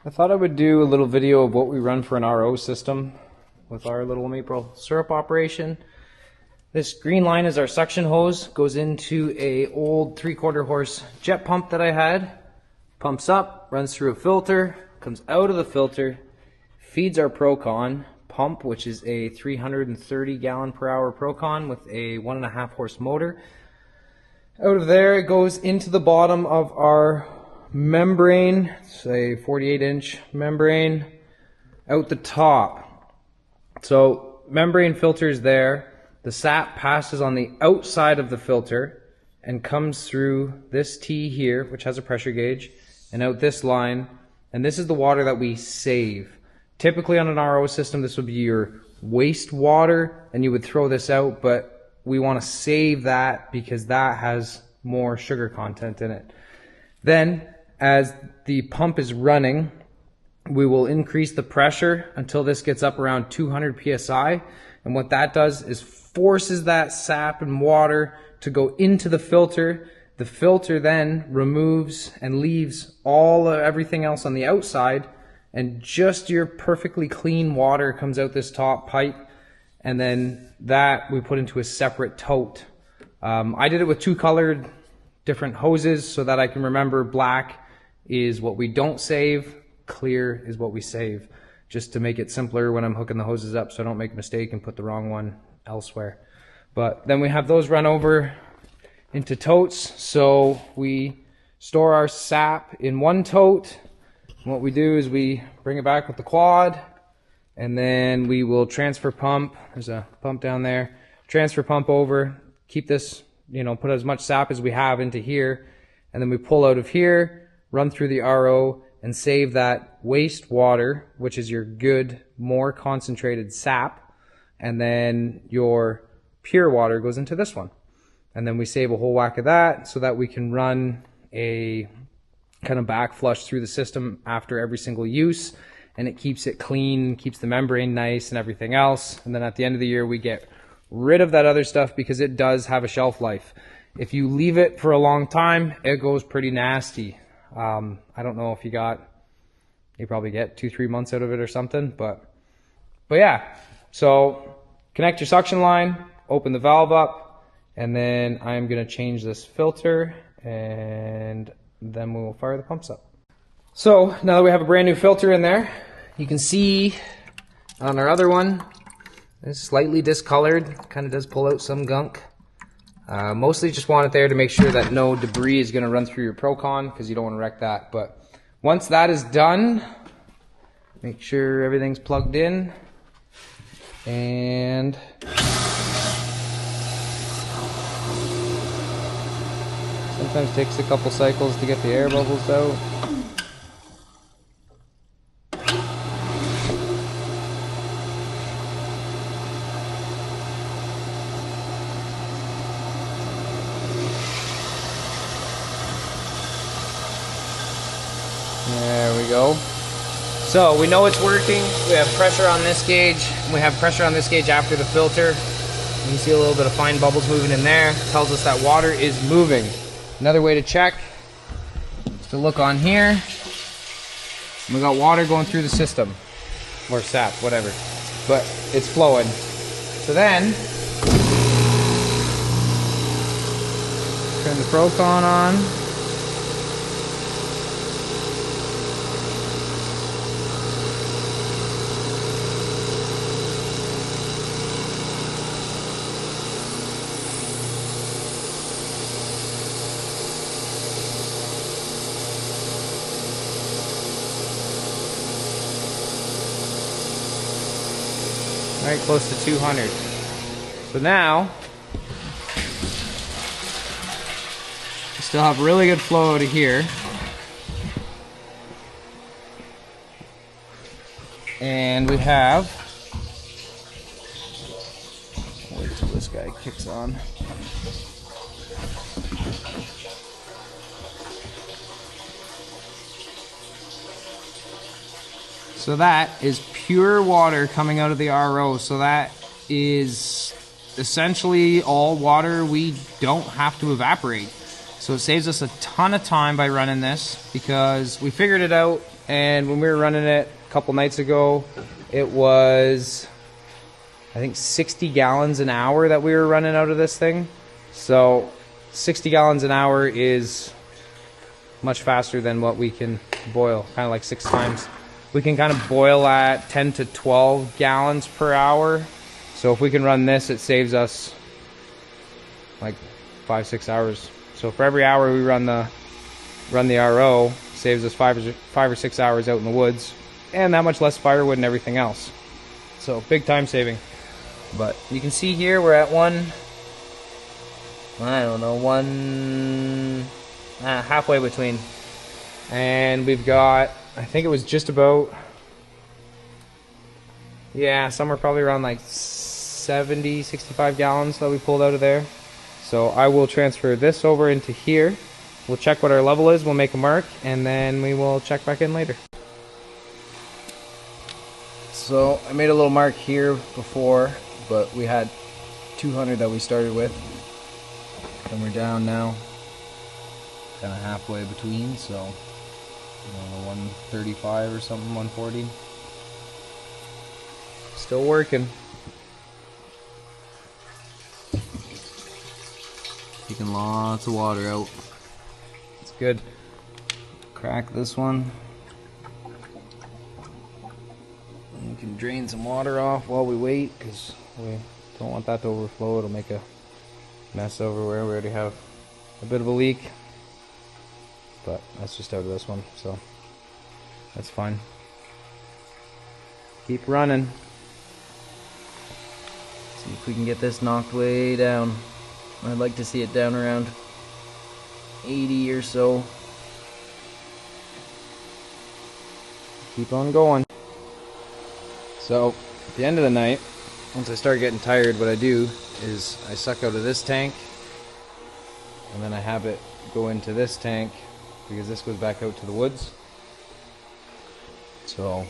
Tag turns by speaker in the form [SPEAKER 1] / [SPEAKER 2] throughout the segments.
[SPEAKER 1] I thought I would do a little video of what we run for an RO system with our little maple syrup operation. This green line is our suction hose, goes into a old 3/4 horse jet pump that I had. Pumps up, runs through a filter, comes out of the filter, feeds our Procon pump, which is a 330 gallon per hour Procon with a 1.5 horse motor. Out of there, it goes into the bottom of our membrane, say 48-inch membrane, out the top. So membrane filters there. The sap passes on the outside of the filter and comes through this T here, which has a pressure gauge, and out this line. And this is the water that we save. Typically on an RO system, this would be your wastewater, and you would throw this out, but we want to save that because that has more sugar content in it. Then, as the pump is running, we will increase the pressure until this gets up around 200 psi. And what that does is forces that sap and water to go into the filter. The filter then removes and leaves everything else on the outside, and just your perfectly clean water comes out this top pipe, and then that we put into a separate tote. I did it with 2 colored different hoses so that I can remember black is what we don't save, clear is what we save, just to make it simpler when I'm hooking the hoses up so I don't make a mistake and put the wrong one elsewhere. But then we have those run over into totes, so we store our sap in one tote. And what we do is we bring it back with the quad, and then we will transfer pump. There's a pump down there. Transfer pump over, keep this, put as much sap as we have into here, and then we pull out of here, run through the RO, and save that waste water, which is your good, more concentrated sap, and then your pure water goes into this one. And then we save a whole whack of that so that we can run a kind of back flush through the system after every single use, and it keeps it clean, keeps the membrane nice and everything else. And then at the end of the year, we get rid of that other stuff because it does have a shelf life. If you leave it for a long time, it goes pretty nasty. I don't know if you probably get 2-3 months out of it or something, but yeah. So connect your suction line, open the valve up, and then I'm going to change this filter, and then we'll fire the pumps up. So now that we have a brand new filter in there, you can see on our other one, it's slightly discolored, kind of does pull out some gunk. Mostly just want it there to make sure that no debris is going to run through your Procon, because you don't want to wreck that. But once that is done, make sure everything's plugged in, and sometimes it takes a couple cycles to get the air bubbles out. There we go. So we know it's working. We have pressure on this gauge. We have pressure on this gauge after the filter. You can see a little bit of fine bubbles moving in there. It tells us that water is moving. Another way to check is to look on here. We got water going through the system, or sap, whatever, but it's flowing. So then turn the Procon on. Right close to 200. So now we still have really good flow out of here, and we have, wait till this guy kicks on. So that is pure water coming out of the RO. So that is essentially all water we don't have to evaporate. So it saves us a ton of time by running this, because we figured it out, and when we were running it a couple nights ago, it was, I think, 60 gallons an hour that we were running out of this thing. So 60 gallons an hour is much faster than what we can boil, kind of like 6 times. We can kind of boil at 10 to 12 gallons per hour. So if we can run this, it saves us like 5-6 hours. So for every hour we run the RO, saves us 5 or 6 hours out in the woods, and that much less firewood and everything else. So big time saving. But you can see here we're at halfway between. And we've got, I think it was just about, yeah, somewhere probably around like 70, 65 gallons that we pulled out of there. So I will transfer this over into here. We'll check what our level is, we'll make a mark, and then we will check back in later. So I made a little mark here before, but we had 200 that we started with. And we're down now, kind of halfway between, so 135 or something, 140. Still working. Taking lots of water out. It's good. Crack this one. And you can drain some water off while we wait, because we don't want that to overflow. It'll make a mess everywhere. We already have a bit of a leak, but that's just out of this one, so that's fine. Keep running. See if we can get this knocked way down. I'd like to see it down around 80 or so. Keep on going. So at the end of the night, once I start getting tired, what I do is I suck out of this tank, and then I have it go into this tank, because this goes back out to the woods. So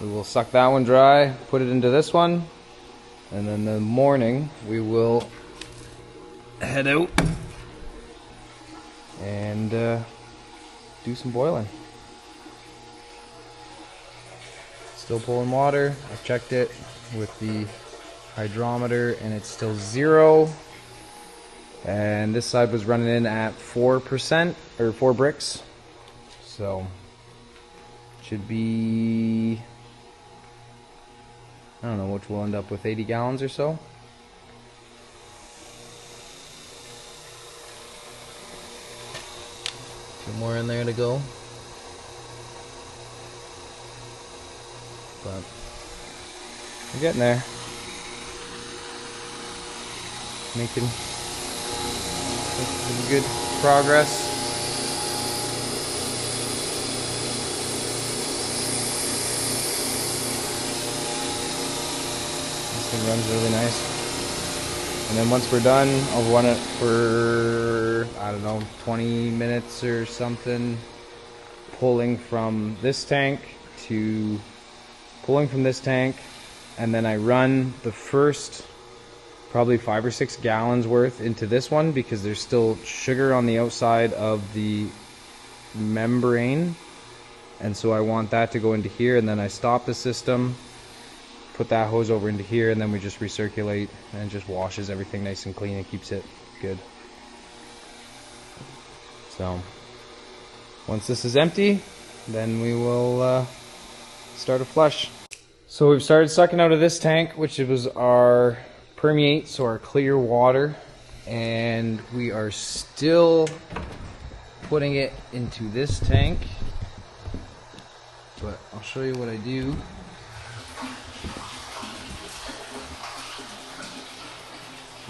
[SPEAKER 1] we will suck that one dry, put it into this one, and then in the morning we will head out and do some boiling. Still pulling water. I've checked it with the hydrometer and it's still 0. And this side was running in at 4% or 4 brix. So should be, I don't know, which will end up with 80 gallons or so. Two more in there to go. But we're getting there. Making some good progress. This thing runs really nice. And then once we're done, I'll run it for, I don't know, 20 minutes or something, pulling from this tank, and then I run the first probably 5 or 6 gallons worth into this one, because there's still sugar on the outside of the membrane, and so I want that to go into here, and then I stop the system, put that hose over into here, and then we just recirculate, and it just washes everything nice and clean and keeps it good. So once this is empty, then we will start a flush. So we've started sucking out of this tank, which was our permeate, so our clear water, and we are still putting it into this tank, but I'll show you what I do.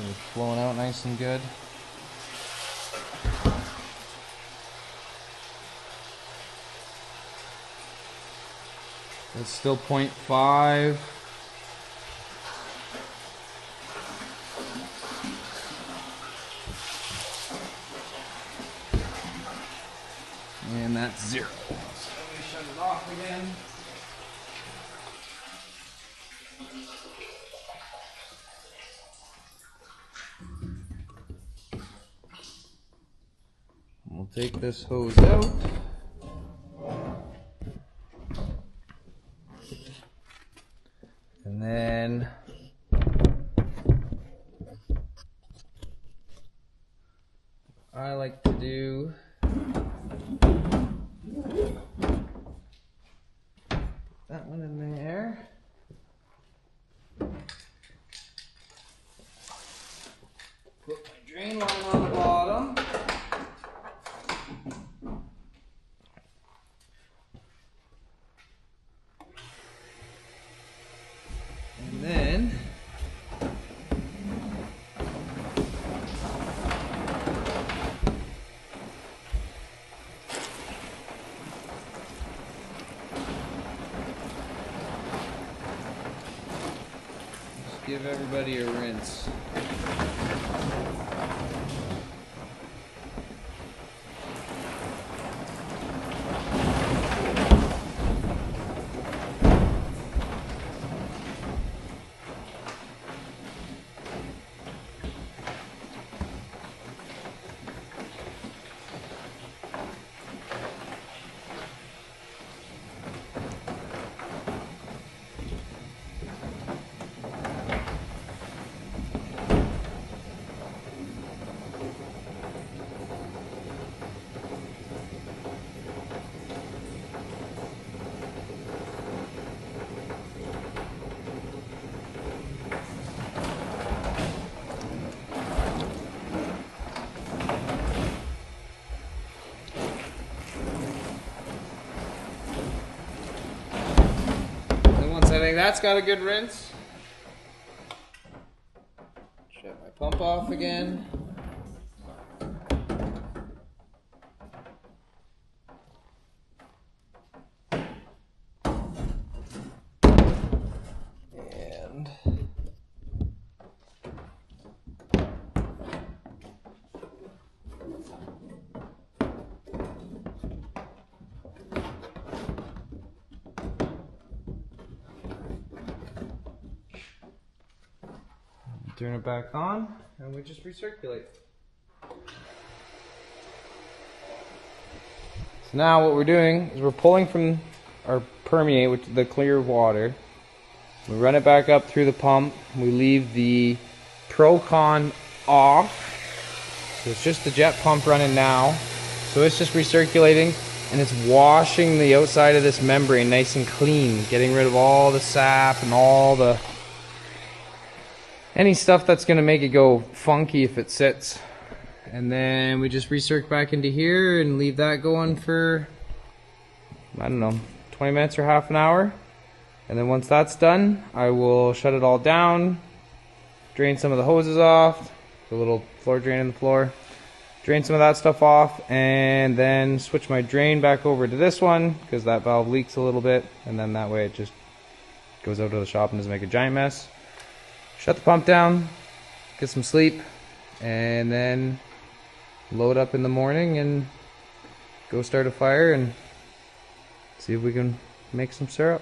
[SPEAKER 1] It's flowing out nice and good. It's still 0.5. And that's 0. So let me shut it off again. We'll take this hose out. And then I like to do that one in there. Put my drain line on the bottom. And then just give everybody a rinse. I think that's got a good rinse. Shut my pump off again. And turn it back on, and we just recirculate. So now what we're doing is we're pulling from our permeate, which is the clear water. We run it back up through the pump. We leave the Pro-Con off. So it's just the jet pump running now. So it's just recirculating, and it's washing the outside of this membrane nice and clean, getting rid of all the sap and all the any stuff that's going to make it go funky if it sits. And then we just recirc back into here and leave that going for, I don't know, 20 minutes or half an hour. And then once that's done, I will shut it all down, drain some of the hoses off, the little floor drain in the floor, drain some of that stuff off, and then switch my drain back over to this one because that valve leaks a little bit, and then that way it just goes out to the shop and doesn't make a giant mess. Shut the pump down, get some sleep, and then load up in the morning and go start a fire and see if we can make some syrup.